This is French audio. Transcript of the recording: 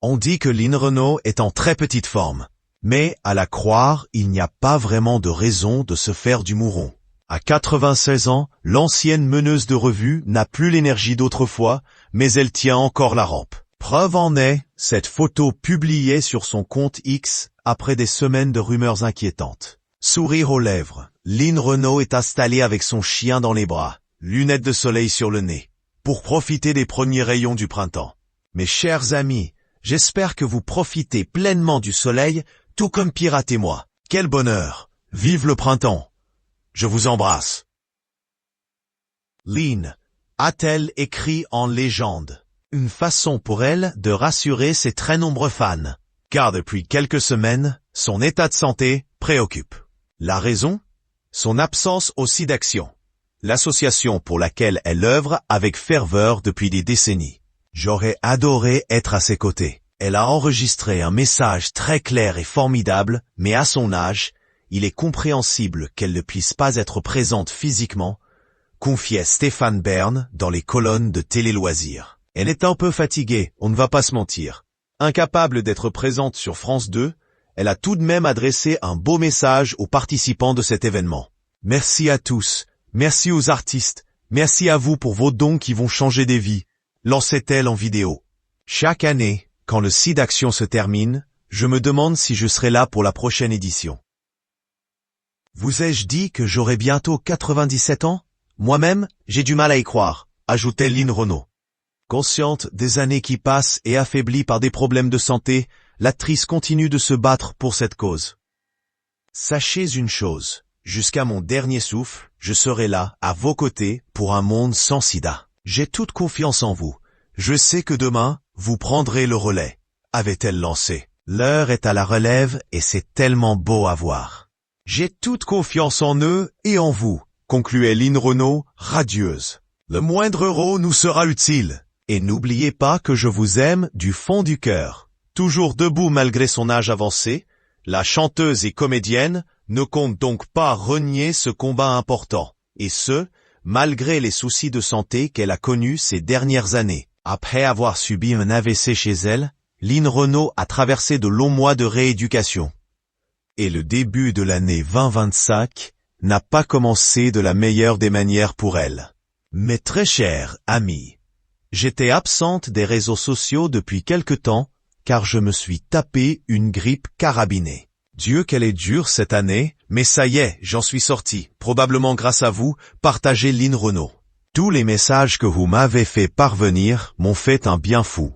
On dit que Lynn Renault est en très petite forme. Mais, à la croire, il n'y a pas vraiment de raison de se faire du mouron. À 96 ans, l'ancienne meneuse de revue n'a plus l'énergie d'autrefois, mais elle tient encore la rampe. Preuve en est, cette photo publiée sur son compte X après des semaines de rumeurs inquiétantes. Sourire aux lèvres, Lynn Renault est installée avec son chien dans les bras, lunettes de soleil sur le nez, pour profiter des premiers rayons du printemps. Mes chers amis, j'espère que vous profitez pleinement du soleil, tout comme Pirate et moi. Quel bonheur! Vive le printemps! Je vous embrasse. Lynn a-t-elle écrit en légende? Une façon pour elle de rassurer ses très nombreux fans, car depuis quelques semaines, son état de santé préoccupe. La raison? Son absence aussi d'action. L'association pour laquelle elle œuvre avec ferveur depuis des décennies. J'aurais adoré être à ses côtés. Elle a enregistré un message très clair et formidable, mais à son âge, il est compréhensible qu'elle ne puisse pas être présente physiquement, confiait Stéphane Bern dans les colonnes de Télé Loisirs. Elle est un peu fatiguée, on ne va pas se mentir. Incapable d'être présente sur France 2, elle a tout de même adressé un beau message aux participants de cet événement. Merci à tous, merci aux artistes, merci à vous pour vos dons qui vont changer des vies, lançait-elle en vidéo. Chaque année, quand le SIDAction se termine, je me demande si je serai là pour la prochaine édition. Vous ai-je dit que j'aurai bientôt 97 ans? Moi-même, j'ai du mal à y croire, ajoutait Lynn Renault. Consciente des années qui passent et affaiblie par des problèmes de santé, l'actrice continue de se battre pour cette cause. Sachez une chose, jusqu'à mon dernier souffle, je serai là, à vos côtés, pour un monde sans sida. J'ai toute confiance en vous. Je sais que demain, vous prendrez le relais, avait-elle lancé. L'heure est à la relève et c'est tellement beau à voir. J'ai toute confiance en eux et en vous, concluait Lynn Renault, radieuse. Le moindre euro nous sera utile. Et n'oubliez pas que je vous aime du fond du cœur. Toujours debout malgré son âge avancé, la chanteuse et comédienne ne compte donc pas renier ce combat important, et ce, malgré les soucis de santé qu'elle a connus ces dernières années. Après avoir subi un AVC chez elle, Lynn Renault a traversé de longs mois de rééducation. Et le début de l'année 2025 n'a pas commencé de la meilleure des manières pour elle. Mes très chers amis, j'étais absente des réseaux sociaux depuis quelque temps, car je me suis tapé une grippe carabinée. Dieu qu'elle est dure cette année, mais ça y est, j'en suis sorti, probablement grâce à vous, partagez Lynn Renault. Tous les messages que vous m'avez fait parvenir m'ont fait un bien fou.